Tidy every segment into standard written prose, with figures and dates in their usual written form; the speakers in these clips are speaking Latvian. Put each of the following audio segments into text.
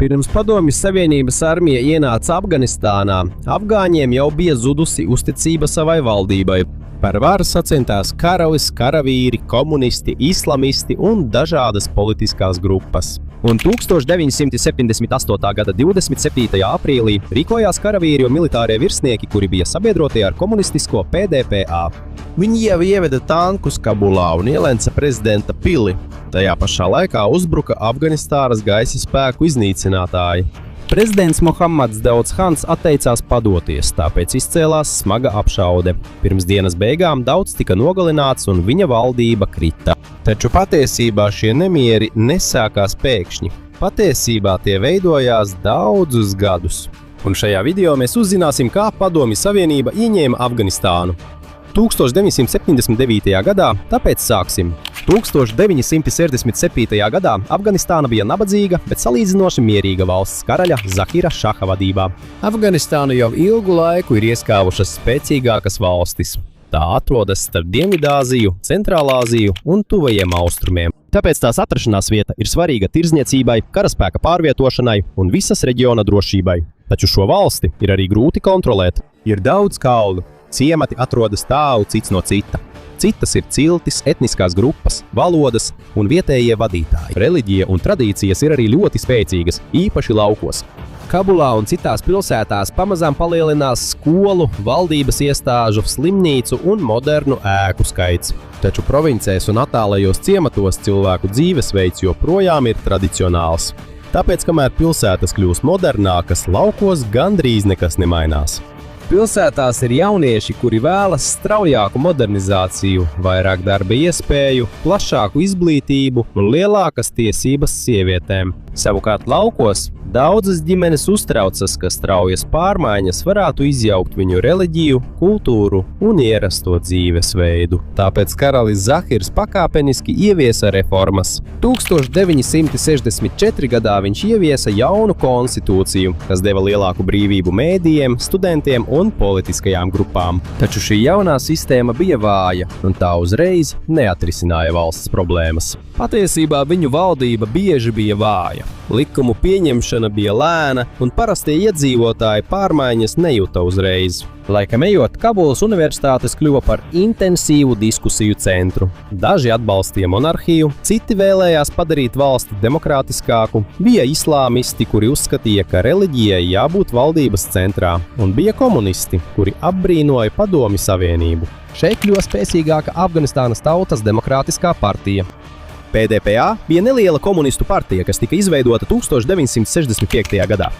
Pirms Padomju Savienības armija ienāca Afganistānā, afgāņiem jau bija zudusi uzticība savai valdībai. Par varu sacentās karalis, karavīri, komunisti, islamisti un dažādas politiskās grupas. Un 1978. gada 27. aprīlī rīkojās karavīri un militārie virsnieki, kuri bija sabiedrotie ar komunistisko PDPA. Viņi jau ieveda tankus Kabulā un ielenca prezidenta pili. Tajā pašā laikā uzbruka Afganistānas gaisa spēku iznīcinātāji. Prezidents Mohammads Daudz Hans atteicās padoties, tāpēc izcēlās smaga apšaude. Pirms dienas beigām Daudz tika nogalināts un viņa valdība krita. Taču patiesībā šie nemieri nesākās pēkšņi. Patiesībā tie veidojās daudzus gadus. Un šajā video mēs uzzināsim, kā Padomju Savienība ieņēma Afganistānu. 1979. gadā, tāpēc sāksim. 1967. gadā Afganistāna bija nabadzīga, bet salīdzinoši mierīga valsts karaļa Zakira Šaha vadībā. Afganistānu jau ilgu laiku ir ieskāvušas spēcīgākas valstis. Tā atrodas starp Dienvidāziju, Centrālāziju un Tuvajiem austrumiem. Tāpēc tās atrašanās vieta ir svarīga tirdzniecībai, karaspēka pārvietošanai un visas reģiona drošībai. Taču šo valsti ir arī grūti kontrolēt. Ir daudz kalnu. Ciemati atrodas tālu cits no cita. Citas ir ciltis, etniskās grupas, valodas un vietējie vadītāji. Reliģija un tradīcijas ir arī ļoti spēcīgas, īpaši laukos. Kabulā un citās pilsētās pamazām palielinās skolu, valdības iestāžu, slimnīcu un modernu ēku skaits. Taču provincēs un attālajos ciematos cilvēku dzīvesveids joprojām ir tradicionāls. Tāpēc, kamēr pilsētas kļūst modernākas, laukos gandrīz nekas nemainās. Pilsētās ir jaunieši, kuri vēlas straujāku modernizāciju, vairāk darba iespēju, plašāku izglītību un lielākas tiesības sievietēm. Savukārt laukos daudzas ģimenes uztraucas, ka straujas pārmaiņas varētu izjaukt viņu reliģiju, kultūru un ierasto dzīvesveidu. Tāpēc karalis Zahirs pakāpeniski ieviesa reformas. 1964. gadā viņš ieviesa jaunu konstitūciju, kas deva lielāku brīvību mēdījiem, studentiem un politiskajām grupām. Taču šī jaunā sistēma bija vāja, un tā uzreiz neatrisināja valsts problēmas. Patiesībā viņu valdība bieži bija vāja. Likumu pieņemšana bija lēna, un parastie iedzīvotāji pārmaiņas nejuta uzreiz. Laikam ejot, Kabulas universitātes kļuva par intensīvu diskusiju centru. Daži atbalstīja monarhiju, citi vēlējās padarīt valsti demokrātiskāku, bija islāmisti, kuri uzskatīja, ka reliģijai jābūt valdības centrā, un bija komunisti, kuri apbrīnoja Padomju Savienību. Šeit kļuva spēcīgāka Afganistānas Tautas demokrātiskā partija. PDPA bija neliela komunistu partija, kas tika izveidota 1965. gadā.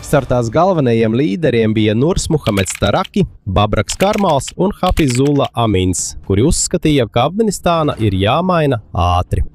Starp tās galvenajiem līderiem bija Nurs Muhameds Taraki, Babraks Karmals un Hafizullah Amins, kuri uzskatīja, ka Afganistāna ir jāmaina ātri.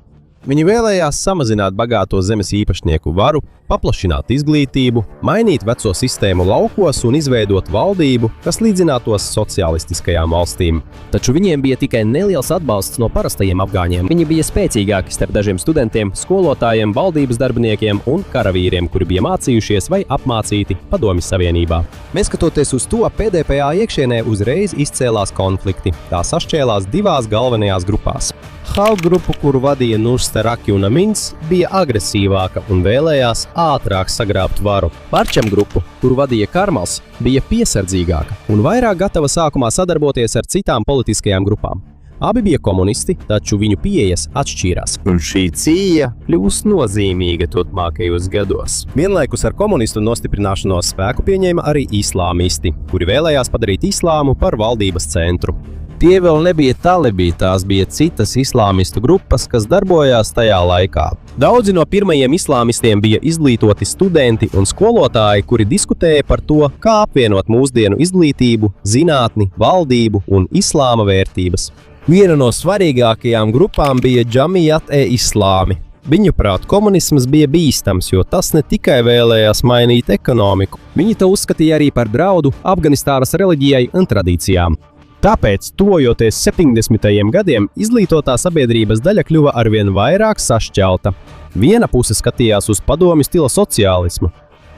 Viņi vēlējās samazināt bagāto zemes īpašnieku varu, paplašināt izglītību, mainīt veco sistēmu laukos un izveidot valdību, kas līdzinātos socialistiskajām valstīm. Taču viņiem bija tikai neliels atbalsts no parastajiem afgāņiem. Viņi bija spēcīgāki starp dažiem studentiem, skolotājiem, valdības darbiniekiem un karavīriem, kuri bija mācījušies vai apmācīti Padomju Savienībā. Neskatoties uz to, PDPA iekšienē uzreiz izcēlās konflikti. Tā sašķēlās divās galvenajās grupās. Hal grupu, kuru vadīja Nurs Taraki un Amins, bija agresīvāka un vēlējās ātrāk sagrābt varu. Parčam grupu, kuru vadīja Karmals, bija piesardzīgāka un vairāk gatava sākumā sadarboties ar citām politiskajām grupām. Abi bija komunisti, taču viņu pieejas atšķīrās. Un šī cīņa kļūs nozīmīga turpmākajos gados. Vienlaikus ar komunistu nostiprināšanos spēku pieņēma arī islāmisti, kuri vēlējās padarīt islāmu par valdības centru. Tie vēl nebija talibī, tās bija citas islāmistu grupas, kas darbojās tajā laikā. Daudzi no pirmajiem islāmistiem bija izglītoti studenti un skolotāji, kuri diskutēja par to, kā apvienot mūsdienu izglītību, zinātni, valdību un islāma vērtības. Viena no svarīgākajām grupām bija Džamijat-e-Islāmi. Viņuprāt, komunisms bija bīstams, jo tas ne tikai vēlējās mainīt ekonomiku. Viņi to uzskatīja arī par draudu Afganistānas reliģijai un tradīcijām. Tāpēc, tuvojoties 70. gadiem, izglītotā sabiedrības daļa kļuva arvien vairāk sašķelta. Viena puse skatījās uz padomju stila sociālismu,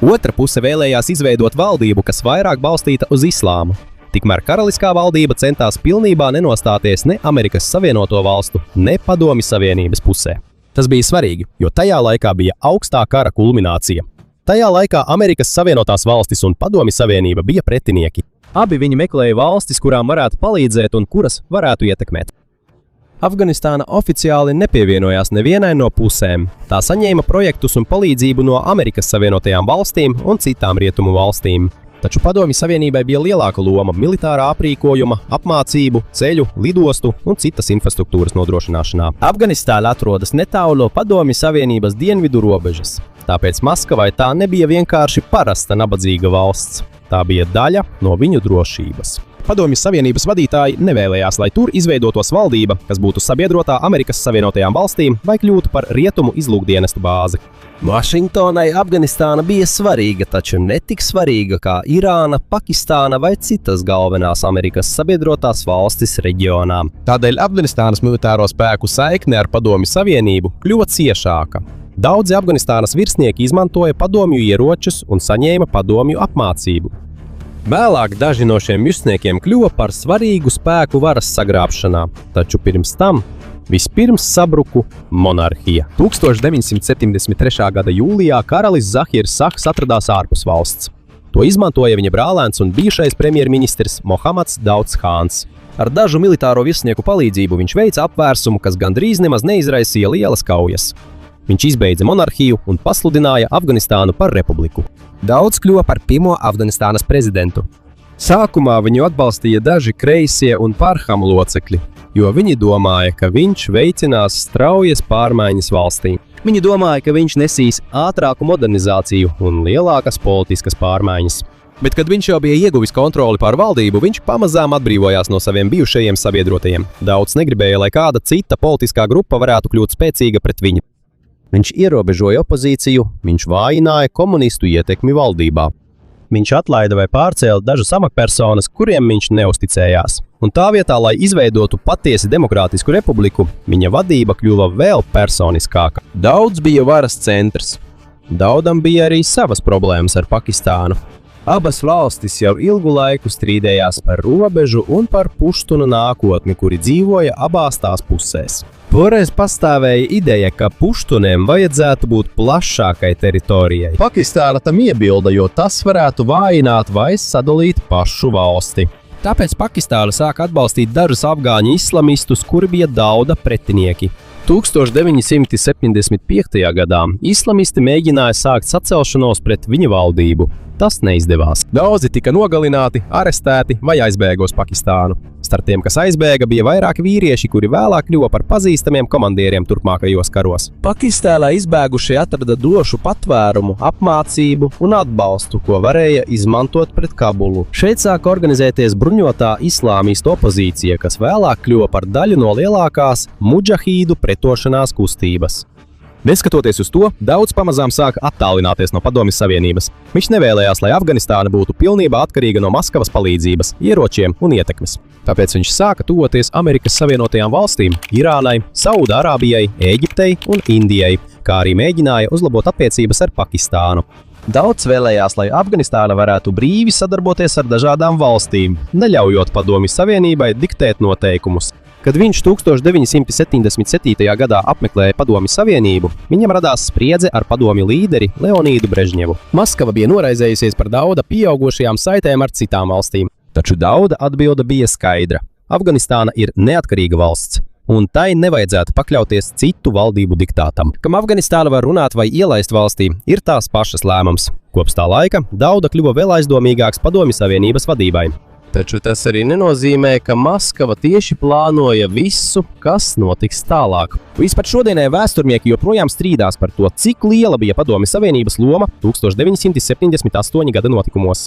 otra puse vēlējās izveidot valdību, kas vairāk balstīta uz islāmu. Tikmēr karaliskā valdība centās pilnībā nenostāties ne Amerikas Savienoto valstu, ne Padomju Savienības pusē. Tas bija svarīgi, jo tajā laikā bija augstā kara kulminācija. Tajā laikā Amerikas Savienotās valstis un Padomju Savienība bija pretinieki. Abi viņi meklēja valstis, kurām varētu palīdzēt un kuras varētu ietekmēt. Afganistāna oficiāli nepievienojās nevienai no pusēm. Tā saņēma projektus un palīdzību no Amerikas Savienotajām valstīm un citām rietumu valstīm. Taču Padomju Savienībai bija lielāka loma militārā aprīkojuma, apmācību, ceļu, lidostu un citas infrastruktūras nodrošināšanā. Afganistāna atrodas netālu no Padomju Savienības dienvidu robežas. Tāpēc Maskavai tā nebija vienkārši parasta nabadzīga valsts. Tā bija daļa no viņu drošības. Padomju Savienības vadītāji nevēlējās, lai tur izveidotos valdība, kas būtu sabiedrotā Amerikas Savienotajām valstīm vai kļūtu par rietumu izlūkdienestu bāzi. Vašingtonai Afganistāna bija svarīga, taču ne tik svarīga kā Irāna, Pakistāna vai citas galvenās Amerikas sabiedrotās valstis reģionā. Tādēļ Afganistānas militāro spēku saikne ar Padomju Savienību kļuva ciešāka. Daudzi Afganistānas virsnieki izmantoja padomju ieročus un saņēma padomju apmācību. Vēlāk daži no šiem virsniekiem kļuva par svarīgu spēku varas sagrābšanā, taču pirms tam vispirms sabruka monarhija. 1973. gada jūlijā karalis Zahirs Sahs atradās ārpus valsts. To izmantoja viņa brālēns un bijušais premjerministrs Mohammads Dauds Khāns. Ar dažu militāro virsnieku palīdzību viņš veica apvērsumu, kas gandrīz nemaz neizraisīja lielas kaujas. Viņš izbeidza monarhiju un pasludināja Afganistānu par republiku. Daudz kļuva par pirmo Afganistānas prezidentu. Sākumā viņu atbalstīja daži kreisie un Parham locekļi, jo viņi domāja, ka viņš veicinās straujas pārmaiņas valstī. Viņi domāja, ka viņš nesīs ātrāku modernizāciju un lielākas politiskas pārmaiņas. Bet, kad viņš jau bija ieguvis kontroli pār valdību, viņš pamazām atbrīvojās no saviem bijušajiem sabiedrotajiem. Daudz negribēja, lai kāda cita politiskā grupa varētu kļūt spēcīga pret viņu. Viņš ierobežoja opozīciju, viņš vājināja komunistu ietekmi valdībā. Viņš atlaida vai pārcēla dažas amatpersonas, kuriem viņš neusticējās. Un tā vietā, lai izveidotu patiesi demokrātisku republiku, viņa vadība kļuva vēl personiskāka. Daudz bija varas centrs. Daudam bija arī savas problēmas ar Pakistānu. Abas valstis jau ilgu laiku strīdējās par robežu un par puštunu nākotni, kuri dzīvoja abās tās pusēs. Toreiz pastāvēja ideja, ka puštuniem vajadzētu būt plašākai teritorijai. Pakistāna tam iebilda, jo tas varētu vājināt vai sadalīt pašu valsti. Tāpēc Pakistāna sāka atbalstīt dažus afgāņu islamistus, kuri bija Dauda pretinieki. 1975. gadā islamisti mēģināja sākt sacelšanos pret viņa valdību. Tas neizdevās. Daudzi tika nogalināti, arestēti vai aizbēga uz Pakistānu. Starp tiem, kas aizbēga, bija vairāki vīrieši, kuri vēlāk kļuva par pazīstamiem komandieriem turpmākajos karos. Pakistānā izbēgušie atrada drošu patvērumu, apmācību un atbalstu, ko varēja izmantot pret Kabulu. Šeit sāka organizēties bruņotā islāmistu opozīcija, kas vēlāk kļuva par daļu no lielākās mudžahīdu pretošanās kustības. Neskatoties uz to, Daudz pamazām sāka attālināties no Padomju Savienības. Viņš nevēlējās, lai Afganistāna būtu pilnībā atkarīga no Maskavas palīdzības, ieročiem un ietekmes. Tāpēc viņš sāka tuvoties Amerikas Savienotajām valstīm, Irānai, Saudārābijai, Ēģiptei un Indijai, kā arī mēģināja uzlabot attiecības ar Pakistānu. Daudz vēlējās, lai Afganistāna varētu brīvi sadarboties ar dažādām valstīm, neļaujot Padomju Savienībai diktēt noteikumus. Kad viņš 1977. gadā apmeklēja Padomju Savienību, viņam radās spriedze ar padomju līderi Leonīdu Brežņevu. Maskava bija noraizējusies par Dauda pieaugušajām saitēm ar citām valstīm. Taču Dauda atbilde bija skaidra. Afganistāna ir neatkarīga valsts, un tai nevajadzētu pakļauties citu valdību diktātam. Kam Afganistāna var runāt vai ielaist valstī, ir tās pašas lēmums. Kopš tā laika Dauda kļuva vēl aizdomīgāks Padomju Savienības vadībai. Taču tas arī nenozīmē, ka Maskava tieši plānoja visu, kas notiks tālāk. Vispār šodienai vēsturnieki joprojām strīdās par to, cik liela bija Padomju Savienības loma 1978. gada notikumos.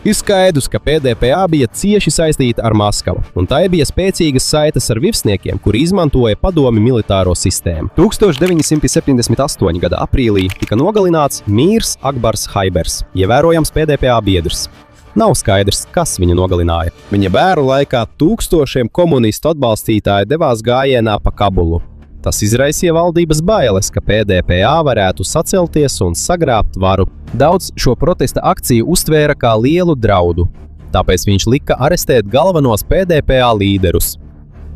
Ir skaidrs, ka PDPA bija cieši saistīta ar Maskavu, un tai bija spēcīgas saites ar virsniekiem, kuri izmantoja padomju militāro sistēmu. 1978. gada aprīlī tika nogalināts Mīrs Akbars Haibers, ievērojams PDPA biedrs. Nav skaidrs, kas viņu nogalināja. Viņa bēru laikā tūkstošiem komunistu atbalstītāji devās gājienā pa Kabulu. Tas izraisīja valdības bailes, ka PDPA varētu sacelties un sagrābt varu. Daudz šo protesta akciju uztvēra kā lielu draudu, tāpēc viņš lika arestēt galvenos PDPA līderus.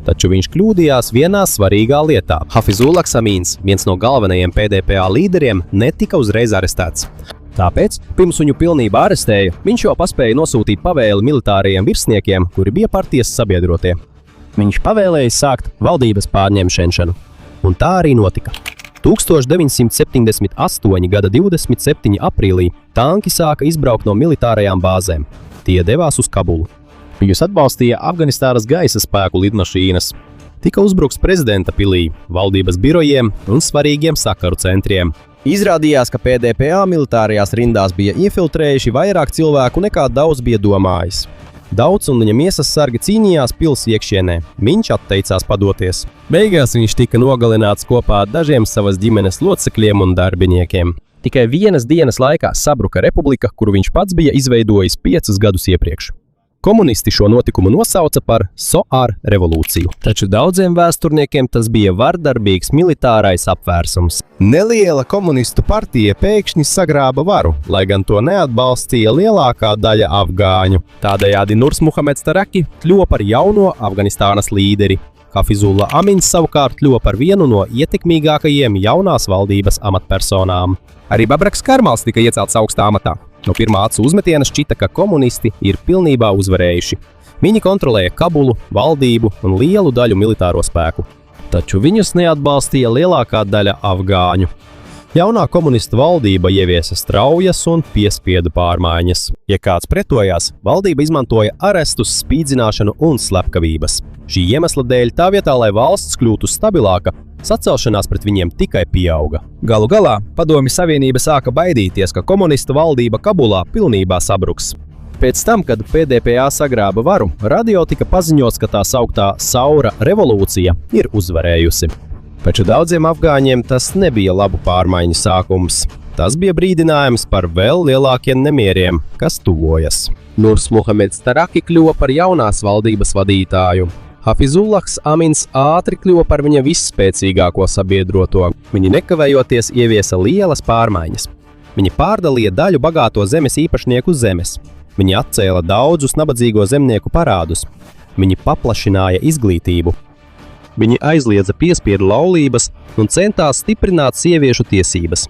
Taču viņš kļūdījās vienā svarīgā lietā. Hafizullah Samīns, viens no galvenajiem PDPA līderiem, netika uzreiz arestēts. Tāpēc, pirms viņu pilnībā arestēja, viņš jau paspēja nosūtīt pavēli militārajiem virsniekiem, kuri bija partijas sabiedrotie. Viņš pavēlēja sākt valdības pārņemšanu, un tā arī notika. 1978. gada 27. aprīlī tanki sāka izbraukt no militārajām bāzēm. Tie devās uz Kabulu. Viņus atbalstīja Afganistānas gaisa spēku lidmašīnas. Tika uzbrukts prezidenta pilī, valdības birojiem un svarīgiem sakaru centriem. Izrādījās, ka PDPA militārajās rindās bija iefiltrējuši vairāk cilvēku nekā daudz bija domājis. Daudz un viņa miesas sargi cīnījās pils iekšienē. Viņš atteicās padoties. Beigās viņš tika nogalināts kopā ar dažiem savas ģimenes locekļiem un darbiniekiem. Tikai vienas dienas laikā sabruka republika, kuru viņš pats bija izveidojis 5 gadus iepriekš. Komunisti šo notikumu nosauca par Soar revolūciju, taču daudziem vēsturniekiem tas bija vardarbīgs militārais apvērsums. Neliela komunistu partija pēkšņi sagrāba varu, lai gan to neatbalstīja lielākā daļa afgāņu. Tādējādi Nurs Muhameds Taraki kļuva par jauno Afganistānas līderi. Hafizullah Amins savukārt kļuva par vienu no ietekmīgākajiem jaunās valdības amatpersonām. Arī Babraks Karmals tika iecelts augstā amatā. No pirmā acu uzmetiena šķita, ka komunisti ir pilnībā uzvarējuši. Viņi kontrolēja Kabulu, valdību un lielu daļu militāro spēku. Taču viņus neatbalstīja lielākā daļa afgāņu. Jaunā komunistu valdība ieviesa straujas un piespiedu pārmaiņas. Ja kāds pretojās, valdība izmantoja arestus, spīdzināšanu un slepkavības. Šī iemesla dēļ tā vietā, lai valsts kļūtu stabilāka, sacelšanās pret viņiem tikai pieauga. Galu galā Padomju Savienība sāka baidīties, ka komunistu valdība Kabulā pilnībā sabruks. Pēc tam, kad PDPA sagrāba varu, radio tika paziņots, ka tā sauktā Saura revolūcija ir uzvarējusi. Taču daudziem afgāņiem tas nebija labu pārmaiņu sākums. Tas bija brīdinājums par vēl lielākiem nemieriem, kas tuvojas. Nurs Muhameds Taraki kļuva par jaunās valdības vadītāju. Hafizullahs Amins ātri kļuva par viņa visspēcīgāko sabiedroto. Viņi nekavējoties ieviesa lielas pārmaiņas. Viņi pārdalīja daļu bagāto zemes īpašnieku zemes. Viņi atcēla daudzus nabadzīgo zemnieku parādus. Viņi paplašināja izglītību. Viņi aizliedza piespiedu laulības un centās stiprināt sieviešu tiesības.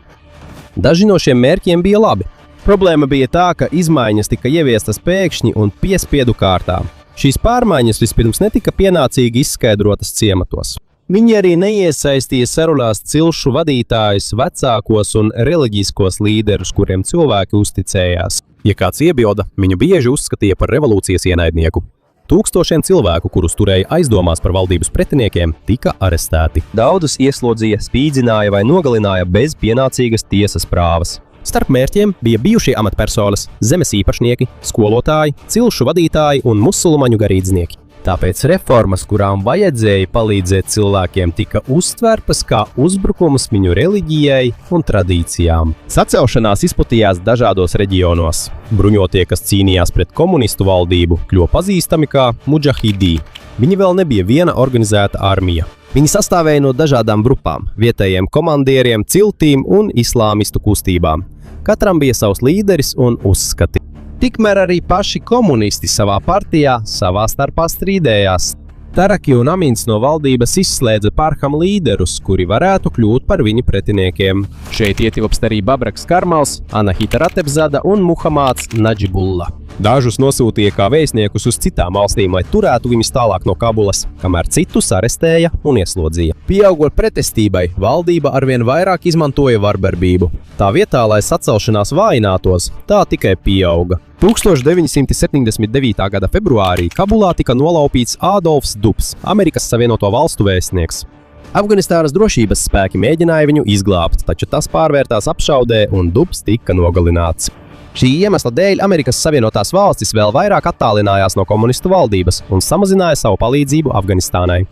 Daži no šiem mērķiem bija labi. Problēma bija tā, ka izmaiņas tika ieviestas pēkšņi un piespiedu kārtā. Šīs pārmaiņas vispirms netika pienācīgi izskaidrotas ciematos. Viņi arī neiesaistīja sarunās cilšu vadītājus, vecākos un reliģiskos līderus, kuriem cilvēki uzticējās. Ja kāds iebilda, viņu bieži uzskatīja par revolūcijas ienaidnieku. Tūkstošiem cilvēku, kurus turēja aizdomās par valdības pretiniekiem, tika arestēti. Daudzus ieslodzīja, spīdzināja vai nogalināja bez pienācīgas tiesas prāvas. Starp mērķiem bija bijušie amatpersonas, zemes īpašnieki, skolotāji, cilšu vadītāji un musulmaņu garīdznieki. Tāpēc reformas, kurām vajadzēja palīdzēt cilvēkiem, tika uztvertas kā uzbrukums viņu reliģijai un tradīcijām. Sacelšanās izplatījās dažādos reģionos. Bruņotie, kas cīnījās pret komunistu valdību, kļuva pazīstami kā mudžahidī. Viņi vēl nebija viena organizēta armija. Viņi sastāvēja no dažādām grupām, vietējiem komandieriem, ciltīm un islāmistu kustībām. Katram bija savs līderis un uzskati. Tikmēr arī paši komunisti savā partijā savā starpā strīdējās. Taraki un Amins no valdības izslēdza Parham līderus, kuri varētu kļūt par viņu pretiniekiem. Šeit ietilpst arī Babraks Karmals, Anahita Ratebzada un Muhamāds Nadžibullah. Dažus nosūtīja kā vēstniekus uz citām valstīm, lai turētu viņus tālāk no Kabulas, kamēr citus arestēja un ieslodzīja. Pieaugot pretestībai, valdība arvien vairāk izmantoja vardarbību. Tā vietā, lai sacelšanās vājinātos, tā tikai pieauga. 1979. gada februārī Kabulā tika nolaupīts Ādolfs Dubs, Amerikas Savienoto Valstu vēstnieks. Afganistānas drošības spēki mēģināja viņu izglābt, taču tas pārvērtās apšaudē un Dubs tika nogalināts. Šī iemesla dēļ Amerikas Savienotās valstis vēl vairāk attālinājās no komunistu valdības un samazināja savu palīdzību Afganistānai.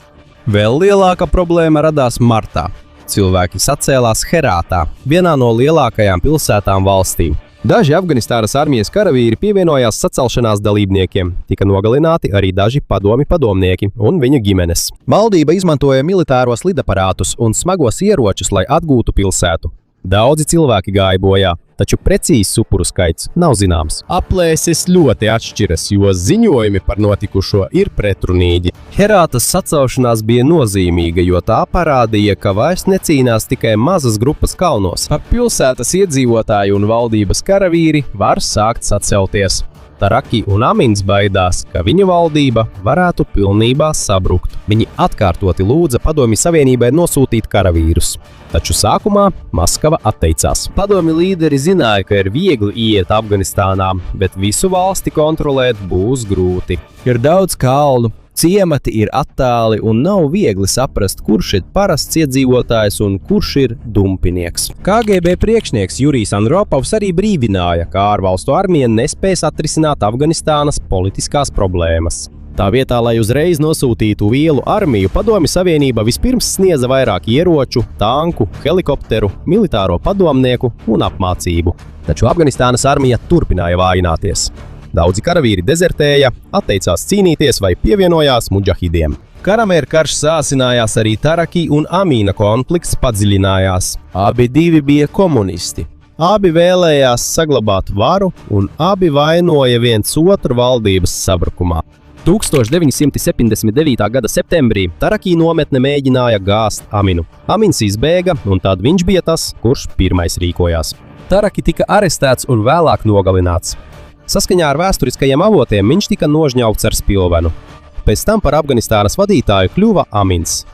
Vēl lielāka problēma radās martā. Cilvēki sacēlās Herātā, vienā no lielākajām pilsētām valstī. Daži Afganistānas armijas karavīri pievienojās sacelšanās dalībniekiem. Tika nogalināti arī daži padomnieki un viņu ģimenes. Valdība izmantoja militāros lidaparātus un smagos ieročus, lai atgūtu pilsētu. Daudzi cilvēki gāja bojā. taču precīzs upuru skaits nav zināms. Aplēses ļoti atšķiras, jo ziņojumi par notikušo ir pretrunīgi. Herātas sacelšanās bija nozīmīga, jo tā parādīja, ka vairs necīnās tikai mazas grupas kalnos. Pilsētas iedzīvotāji un valdības karavīri var sākt sacelties. Taraki un Amins baidās, ka viņu valdība varētu pilnībā sabrukt. Viņi atkārtoti lūdza Padomju Savienībai nosūtīt karavīrus. Taču sākumā Maskava atteicās. Padomju līderi zināja, ka ir viegli iet Afganistānā, bet visu valsti kontrolēt būs grūti. Ir daudz kalnu, ciemati ir attāli un nav viegli saprast, kurš ir parasts iedzīvotājs un kurš ir dumpinieks. KGB priekšnieks Jurijs Andropovs arī brīdināja, ka ārvalstu armija nespēs atrisināt Afganistānas politiskās problēmas. Tā vietā, lai uzreiz nosūtītu lielu armiju, Padomju Savienība vispirms sniedza vairāk ieroču, tanku, helikopteru, militāro padomnieku un apmācību. Taču Afganistānas armija turpināja vājināties. Daudzi karavīri dezertēja, atteicās cīnīties vai pievienojās mudžahidiem. Karamēra karš sāsinājās arī Taraki un Amīna konflikts padziļinājās. Abi bija komunisti. Abi vēlējās saglabāt varu un abi vainoja viens otru valdības sabrukumā. 1979. gada septembrī Taraki nometne mēģināja gāzt Aminu. Amins izbēga, un tad viņš bija tas, kurš pirmais rīkojās. Taraki tika arestēts un vēlāk nogalināts. Saskaņā ar vēsturiskajiem avotiem viņš tika nožņauts ar spilvenu. Pēc tam par Afganistānas vadītāju kļuva Amins.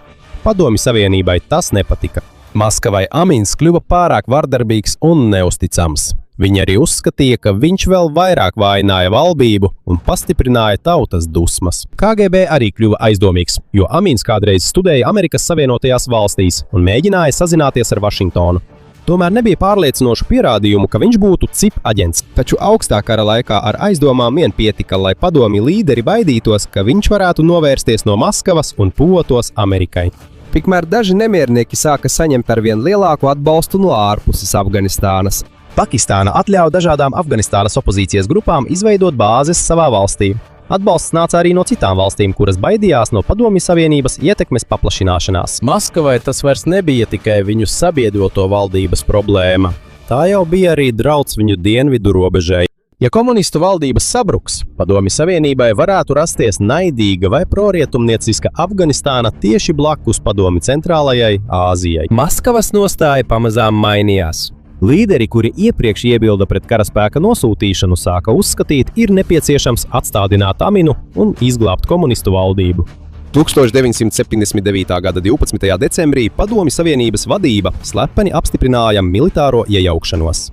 Padomju Savienībai tas nepatika. Maskavai Amins kļuva pārāk vardarbīgs un neusticams. Viņi arī uzskatīja, ka viņš vēl vairāk vājināja valdību un pastiprināja tautas dusmas. KGB arī kļuva aizdomīgs, jo Amins kādreiz studēja Amerikas Savienotajās valstīs un mēģināja sazināties ar Vašingtonu. Tomēr nebija pārliecinošu pierādījumu, ka viņš būtu CIP aģents. Taču augstā kara laikā ar aizdomām vien pietika, lai padomju līderi baidītos, ka viņš varētu novērsties no Maskavas un tuvotos Amerikai. Tikmēr daži nemiernieki sāka saņemt arvien lielāku atbalstu no ārpuses Afganistānas. Pakistāna atļauj dažādām Afganistānas opozīcijas grupām izveidot bāzes savā valstī. Atbalsts nāca arī no citām valstīm, kuras baidījās no Padomju Savienības ietekmes paplašināšanās. Maskavai tas vairs nebija tikai viņu sabiedroto valdības problēma. Tā jau bija arī drauds viņu dienvidu robežai. Ja komunistu valdības sabruks, Padomju Savienībai varētu rasties naidīga vai prorietumnieciska Afganistāna tieši blakus Padomju centrālajai Āzijai. Maskavas nostāja pamazām mainījās. Līderi, kuri iepriekš iebilda pret karaspēka nosūtīšanu, sāka uzskatīt, ir nepieciešams atstādināt Aminu un izglābt komunistu valdību. 1979. gada 12. decembrī Padomju Savienības vadība slepeni apstiprināja militāro iejaukšanos.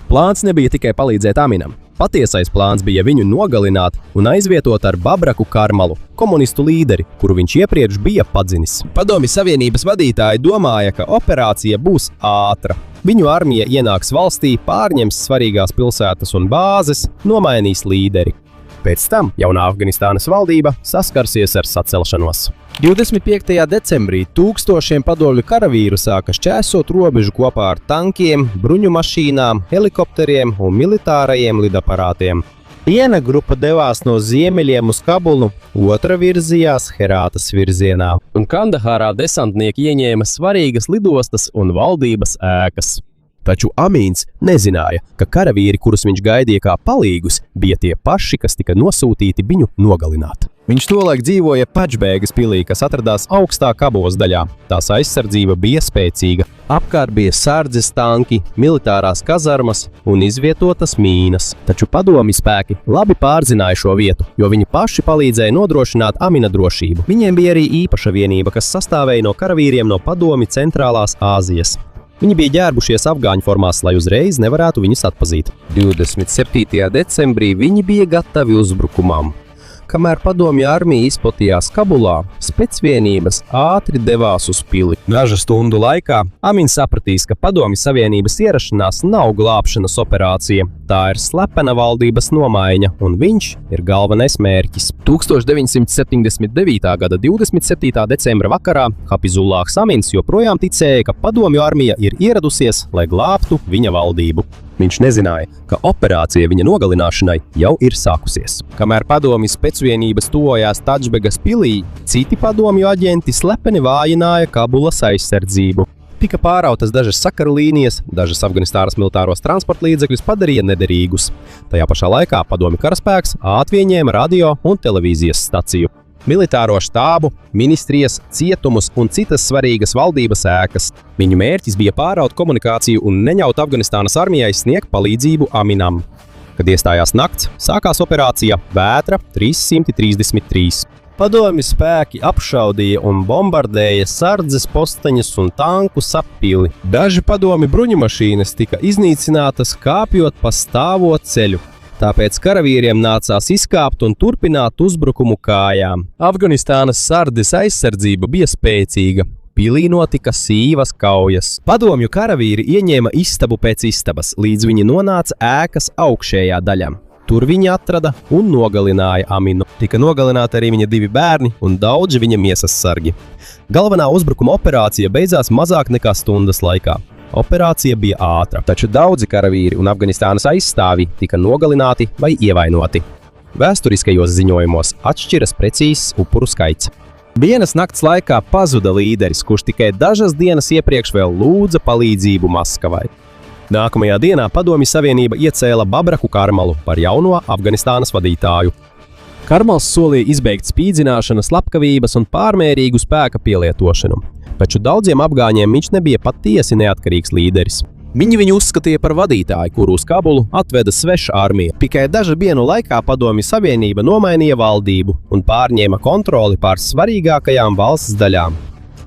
Plāns nebija tikai palīdzēt Aminam. Patiesais plāns bija viņu nogalināt un aizvietot ar Babraku Karmalu, komunistu līderi, kuru viņš iepriekš bija padzinis. Padomju Savienības vadītāji domāja, ka operācija būs ātra. Viņu armija ienāks valstī, pārņems svarīgās pilsētas un bāzes, nomainīs līderi. Pēc tam jaunā Afganistānas valdība saskarsies ar sacelšanos. 25. decembrī tūkstošiem padomju karavīru sāka šķērsot robežu kopā ar tankiem, bruņu mašīnām, helikopteriem un militārajiem lidaparātiem. Viena grupa devās no ziemeļiem uz Kabulu, otra virzījās Herātas virzienā, un Kandahārā desantnieki ieņēma svarīgas lidostas un valdības ēkas. Taču Amīns nezināja, ka karavīri, kurus viņš gaidīja kā palīgus, bija tie paši, kas tika nosūtīti viņu nogalināt. Viņš tolaik dzīvoja Pačbēgas pilī, kas atradās augstā Kabulas daļā. Tās aizsardzība bija spēcīga. Apkārt bija sardzes tanki, militārās kazarmas un izvietotas mīnas. Taču padomju spēki labi pārzināja šo vietu, jo viņi paši palīdzēja nodrošināt Amina drošību. Viņiem bija arī īpaša vienība, kas sastāvēja no karavīriem no Padomju centrālās Āzijas. Viņi bija ģērbušies afgāņu formās, lai uzreiz nevarētu viņus atpazīt. 27. decembrī viņi bija gatavi uzbrukumam. Kamēr padomju armija izplatījās Kabulā, specvienības ātri devās uz pili. Dažu stundu laikā Amins sapratīs, ka Padomju Savienības ierašanās nav glābšanas operācija. Tā ir slepena valdības nomaiņa, un viņš ir galvenais mērķis. 1979. gada 27. decembra vakarā Hafizullahs Amins joprojām ticēja, ka padomju armija ir ieradusies, lai glābtu viņa valdību. Viņš nezināja, ka operācija viņa nogalināšanai jau ir sākusies. Kamēr padomju specvienības tuvojās Tačbegas pilī, citi padomju aģenti slepeni vājināja Kabulas aizsardzību. Tika pārautas dažas sakaru līnijas, dažas Afganistānas militāros transporta līdzekļus padarīja nederīgus. Tajā pašā laikā padomju karaspēks ātri ieņēma radio un televīzijas staciju, militāro štābu, ministrijas, cietumus un citas svarīgas valdības ēkas. Viņu mērķis bija pāraut komunikāciju un neļaut Afganistānas armijai sniegt palīdzību Aminam. Kad iestājās nakts, sākās operācija Vētra 333. Padomju spēki apšaudīja un bombardēja sardzes posteņus un tankus appili. Daži padomju bruņumašīnas tika iznīcinātas kāpjot pa stāvo ceļu. Tāpēc karavīriem nācās izkāpt un turpināt uzbrukumu kājām. Afganistānas sardzes aizsardzība bija spēcīga. Pilī notika sīvas kaujas. Padomju karavīri ieņēma istabu pēc istabas, līdz viņi nonāca ēkas augšējā daļā. Tur viņi atrada un nogalināja Aminu. Tika nogalināti arī viņa 2 bērni un daudzi viņa miesas sargi. Galvenā uzbrukuma operācija beidzās mazāk nekā stundas laikā. Operācija bija ātra, taču daudzi karavīri un Afganistānas aizstāvji tika nogalināti vai ievainoti. Vēsturiskajos ziņojumos atšķiras precīzs upuru skaits. Vienas nakts laikā pazuda līderis, kurš tikai dažas dienas iepriekš vēl lūdza palīdzību Maskavai. Nākamajā dienā Padomju Savienība iecēla Babraku Karmalu par jauno Afganistānas vadītāju. Karmals solīja izbeigt spīdzināšanas, slepkavības un pārmērīgu spēka pielietošanu. Taču daudziem afgāņiem viņš nebija patiesi neatkarīgs līderis. Viņi viņu uzskatīja par vadītāju, kuru uz Kabulu atveda sveša armija. Tikai dažu dienu laikā Padomju Savienība nomainīja valdību un pārņēma kontroli pār svarīgākajām valsts daļām.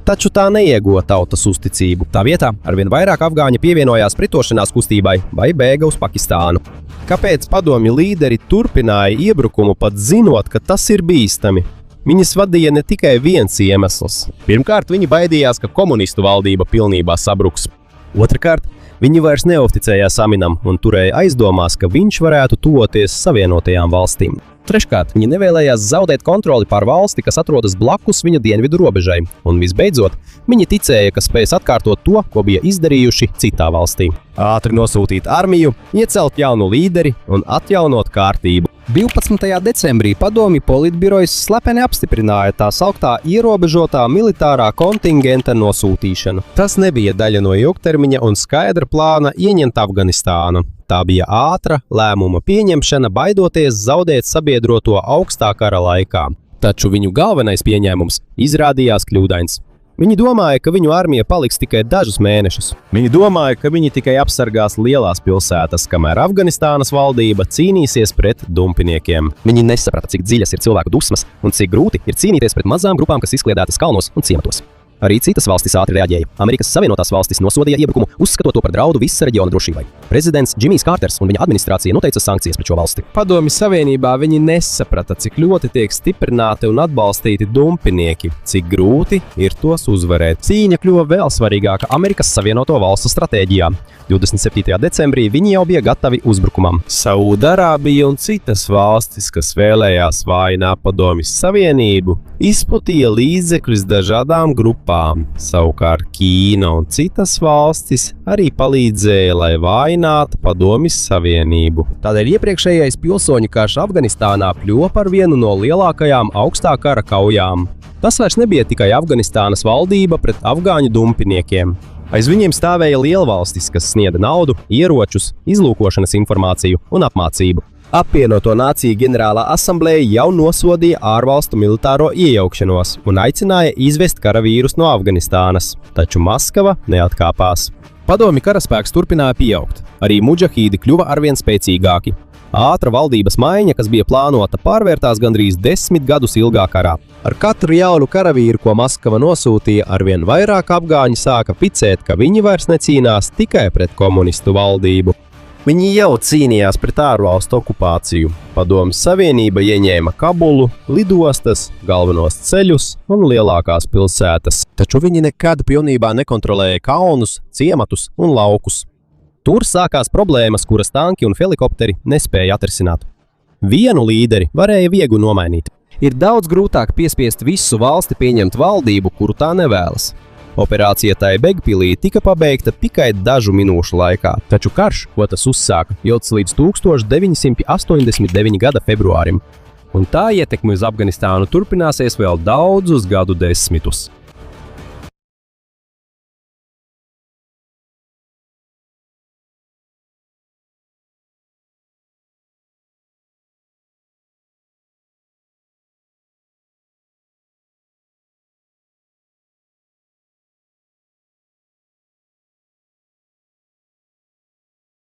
Taču tā neieguva tautas uzticību. Tā vietā arvien vairāk afgāņi pievienojās pretošanās kustībai vai bēga uz Pakistānu. Kāpēc padomju līderi turpināja iebrukumu, pat zinot, ka tas ir bīstami? Viņus vadīja ne tikai viens iemesls. Pirmkārt, viņi baidījās, ka komunistu valdība pilnībā sabruks. Otrakārt, viņi vairs neusticējās Aminam un turēja aizdomās, ka viņš varētu tuvoties Savienotajām valstīm. Treškārt, viņi nevēlējās zaudēt kontroli pār valsti, kas atrodas blakus viņa dienvidu robežai. Un visbeidzot, viņi ticēja, ka spēs atkārtot to, ko bija izdarījuši citā valstī. Ātri nosūtīt armiju, iecelt jaunu līderi un atjaunot kārtību. 12. decembrī padomju politbirojas slepeni apstiprināja tā sauktā ierobežotā militārā kontingenta nosūtīšanu. Tas nebija daļa no ilgtermiņa un skaidra plāna ieņemt Afganistānu. Tā bija ātra lēmuma pieņemšana, baidoties zaudēt sabiedroto augstā kara laikā. Taču viņu galvenais pieņēmums izrādījās kļūdains. Viņi domāja, ka viņu armija paliks tikai dažus mēnešus. Viņi domāja, ka viņi tikai apsargās lielās pilsētas, kamēr Afganistānas valdība cīnīsies pret dumpiniekiem. Viņi nesaprata, cik dziļas ir cilvēku dusmas un cik grūti ir cīnīties pret mazām grupām, kas izkliedētas kalnos un ciematos. Arī citas valstis ātri reaģēja. Amerikas Savienotās valstis nosodīja iebrukumu, uzskatot to par draudu visa reģiona drošībai. Prezidents Džimijs Kārters un viņa administrācija noteica sankcijas pret šo valsti. Padomju Savienībā viņi nesaprata, cik ļoti tiek stiprināti un atbalstīti dumpinieki, cik grūti ir tos uzvarēt. Cīņa kļuva vēl svarīgāka Amerikas Savienoto valstu stratēģijā. 27. decembrī viņi jau bija gatavi uzbrukumam. Saūdarābija un citas valstis, kas vēlējās vājināt Padomju Savienību, izplatīja līdzekļus dažādām grupām. Savukārt Ķīna un citas valstis arī palīdzēja, lai vājinātu Padomju Savienību. Tādēļ iepriekšējais pilsoņu karš Afganistānā kļuva par vienu no lielākajām augstā kara kaujām. Tas vairs nebija tikai Afganistānas valdība pret afgāņu dumpiniekiem. Aiz viņiem stāvēja lielvalstis, kas snieda naudu, ieročus, izlūkošanas informāciju un apmācību. Apvienoto Nāciju ģenerālā asambleja jau nosodīja ārvalstu militāro iejaukšanos un aicināja izvest karavīrus no Afganistānas, taču Maskava neatkāpās. Padomju karaspēks turpināja pieaugt. Arī mudžahīdi kļuva arvien spēcīgāki. Ātra valdības maiņa, kas bija plānota, pārvērtās gandrīz 10 gadus ilgā karā. Ar katru jaunu karavīru, ko Maskava nosūtīja, arvien vairāk afgāņi sāka ticēt, ka viņi vairs necīnās tikai pret komunistu valdību. Viņi jau cīnījās pret ārvalstu okupāciju. Padomju Savienība ieņēma Kabulu, lidostas, galvenos ceļus un lielākās pilsētas. Taču viņi nekad pilnībā nekontrolēja kalnus, ciematus un laukus. Tur sākās problēmas, kuras tanki un helikopteri nespēja atrisināt. Vienu līderi varēja viegli nomainīt. Ir daudz grūtāk piespiest visu valsti pieņemt valdību, kuru tā nevēlas. Operācija Taibegpilī tika pabeigta tikai dažu minūšu laikā, taču karš, ko tas uzsāka, ilgs līdz 1989. gada februārim. Un tā ietekme uz Afganistānu turpināsies vēl daudzus gadu desmitus.